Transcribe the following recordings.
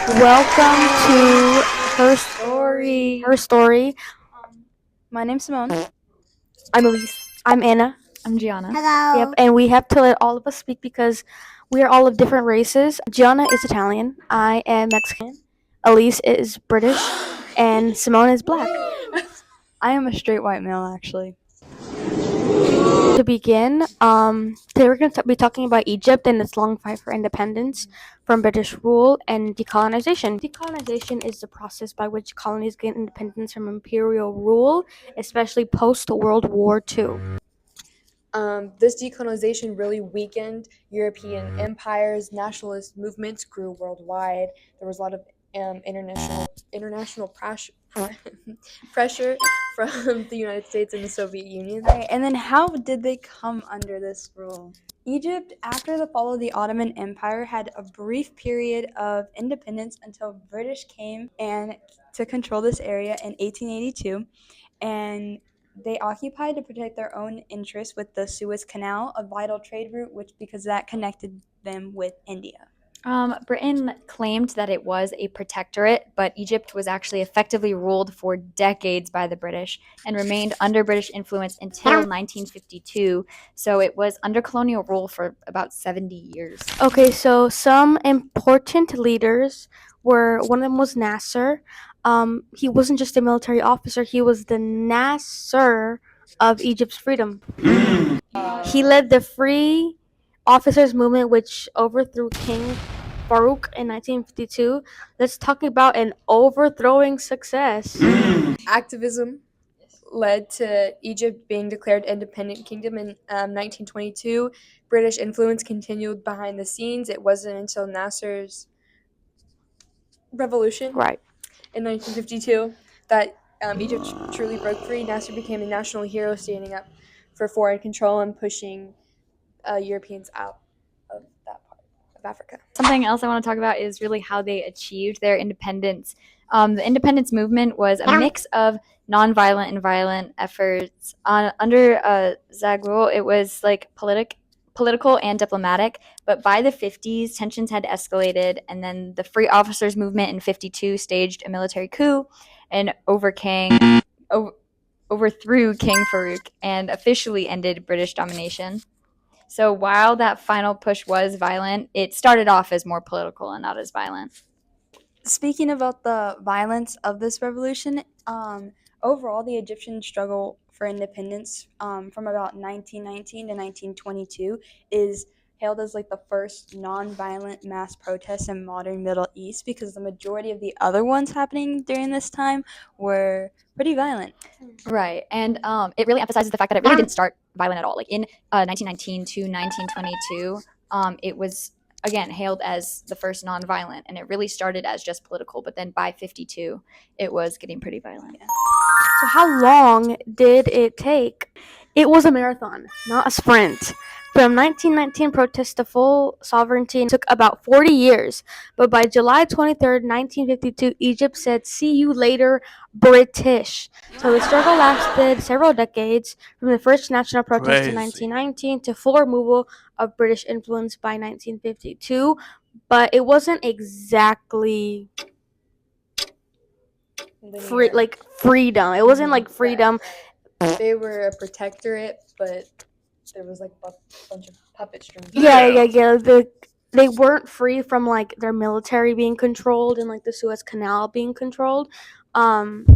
Welcome to Herstory. Herstory. My name's Simone. I'm Elise. I'm Anna. I'm Gianna. Hello. Yep, and we have to let all of us speak because we are all of different races. Gianna is Italian. I am Mexican. Elise is British, and Simone is black. I am a straight white male, actually. To begin, today we're going to be talking about Egypt and its long fight for independence from British rule and decolonization. Decolonization is the process by which colonies gain independence from imperial rule, especially post-World War II. This decolonization really weakened European empires. Nationalist movements grew worldwide. There was a lot of international pressure from the United States and the Soviet Union. Right, and then how did they come under this rule? Egypt, after the fall of the Ottoman Empire, had a brief period of independence until British came and to control this area in 1882, and they occupied to protect their own interests with the Suez Canal, a vital trade route, because that connected them with India. Britain claimed that it was a protectorate, but Egypt was actually effectively ruled for decades by the British and remained under British influence until 1952. So it was under colonial rule for about 70 years. Okay, so some important leaders were, one of them was Nasser. He wasn't just a military officer, he was the Nasser of Egypt's freedom. He led the Free Officers Movement, which overthrew King Farouk in 1952. Let's talk about an overthrowing success. Activism led to Egypt being declared independent kingdom in 1922. British influence continued behind the scenes. It wasn't until Nasser's revolution Right. in 1952 that Egypt truly broke free. Nasser became a national hero, standing up for foreign control and pushing Europeans out of that part of Africa. Something else I want to talk about is really how they achieved their independence. The independence movement was a mix of nonviolent and violent efforts. Under Zaghloul, it was like political and diplomatic, but by the 50s, tensions had escalated, and then the Free Officers Movement in 52 staged a military coup and overthrew King Farouk and officially ended British domination. So while that final push was violent, it started off as more political and not as violent. Speaking about the violence of this revolution, overall, the Egyptian struggle for independence from about 1919 to 1922 is hailed as like the first non-violent mass protest in modern Middle East, because the majority of the other ones happening during this time were pretty violent. Right. And it really emphasizes the fact that it really didn't start violent at all. Like in 1919 to 1922, it was, again, hailed as the first nonviolent, and it really started as just political. But then by 52, it was getting pretty violent. So how long did it take? It was a marathon, not a sprint. From 1919 protests to full sovereignty took about 40 years, but by July 23rd, 1952, Egypt said, "See you later, British." So the struggle lasted several decades, from the first national protest in 1919 to full removal of British influence by 1952, but it wasn't exactly freedom. It wasn't like freedom. They were a protectorate, but there was like a bunch of puppet strings. Yeah. They weren't free from like their military being controlled and like the Suez Canal being controlled. It's kind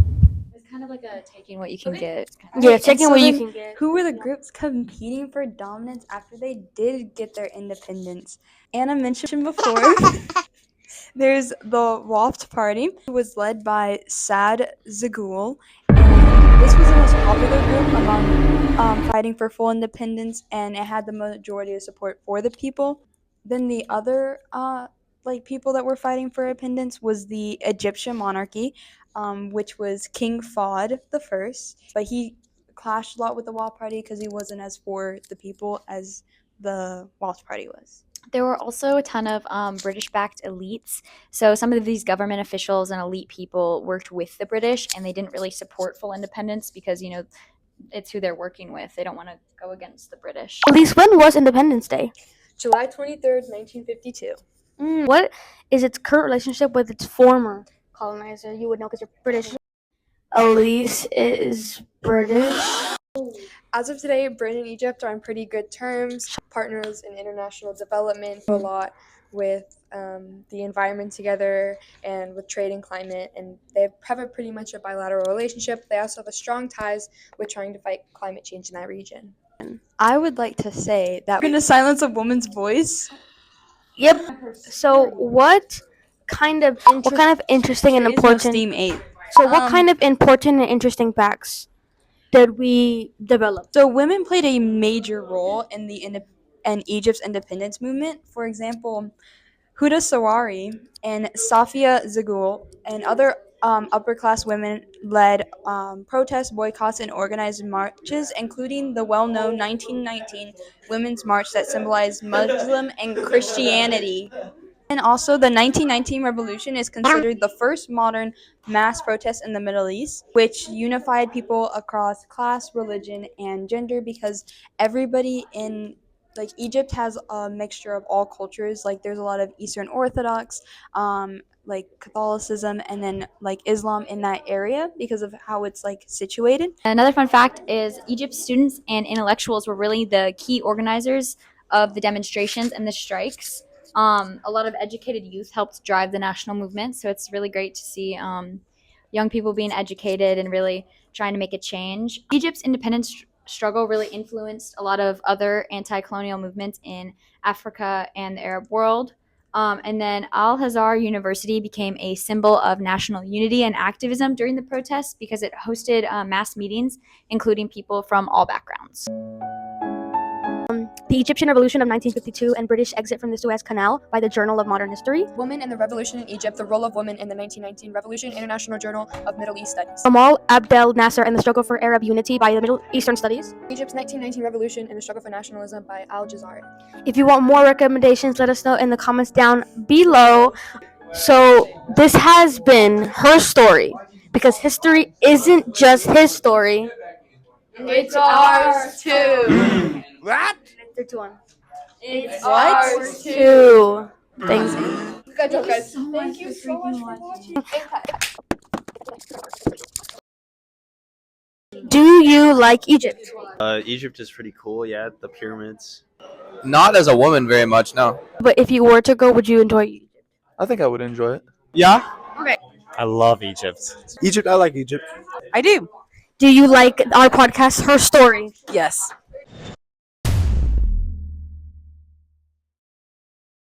of like a taking what you can get. Yeah, And taking so what you then can get. Who were the groups competing for dominance after they did get their independence? Anna mentioned before, there's the Waft Party, who was led by Sad Zaghloul, and this was the most popular group among fighting for full independence, and it had the majority of support for the people. Then the other people that were fighting for independence was the Egyptian monarchy, which was King Fahd the First, but he clashed a lot with the Waft Party because he wasn't as for the people as the Waft Party was. There were also a ton of British-backed elites. So some of these government officials and elite people worked with the British, and they didn't really support full independence because, it's who they're working with. They don't want to go against the British. At least when was Independence Day? July 23rd, 1952. What is its current relationship with its former colonizer? You would know because you're British. Elise is British. As of today, Britain and Egypt are on pretty good terms, partners in international development, a lot with the environment together and with trade and climate, and they have a pretty much a bilateral relationship. They also have strong ties with trying to fight climate change in that region. I would like to say that we're going to silence a woman's voice. Yep. So what kind of interesting and There is no important? Steam 8. So what kind of important and interesting facts did we develop? So women played a major role in Egypt's independence movement. For example, Huda Sawari and Safia Zagul and other upper-class women led protests, boycotts, and organized marches, including the well-known 1919 Women's March that symbolized Muslim and Christianity. And also, the 1919 revolution is considered the first modern mass protest in the Middle East, which unified people across class, religion, and gender because everybody in Egypt has a mixture of all cultures. Like there's a lot of Eastern Orthodox, like Catholicism, and then like Islam in that area because of how it's like situated. Another fun fact is Egypt's students and intellectuals were really the key organizers of the demonstrations and the strikes. A lot of educated youth helped drive the national movement, so it's really great to see young people being educated and really trying to make a change. Egypt's independence struggle really influenced a lot of other anti-colonial movements in Africa and the Arab world. And then Al-Azhar University became a symbol of national unity and activism during the protests because it hosted mass meetings, including people from all backgrounds. The Egyptian Revolution of 1952 and British exit from the Suez Canal by the Journal of Modern History. Women and the Revolution in Egypt, the role of women in the 1919 Revolution, International Journal of Middle East Studies. Gamal Abdel Nasser and the Struggle for Arab Unity by the Middle Eastern Studies. Egypt's 1919 Revolution and the Struggle for Nationalism by Al-Jazari. If you want more recommendations, let us know in the comments down below. So this has been her story, because history isn't just his story. It's ours too. What? 3, 2, 1. It's ours Two. Thanks. Good job, guys. Thank you so much for watching. Do you like Egypt? Egypt is pretty cool, yeah. The pyramids. Not as a woman very much, no. But if you were to go, would you enjoy Egypt? I think I would enjoy it. Yeah. Okay. I love Egypt. Egypt, I like Egypt. I do. Do you like our podcast, Her Story? Yes.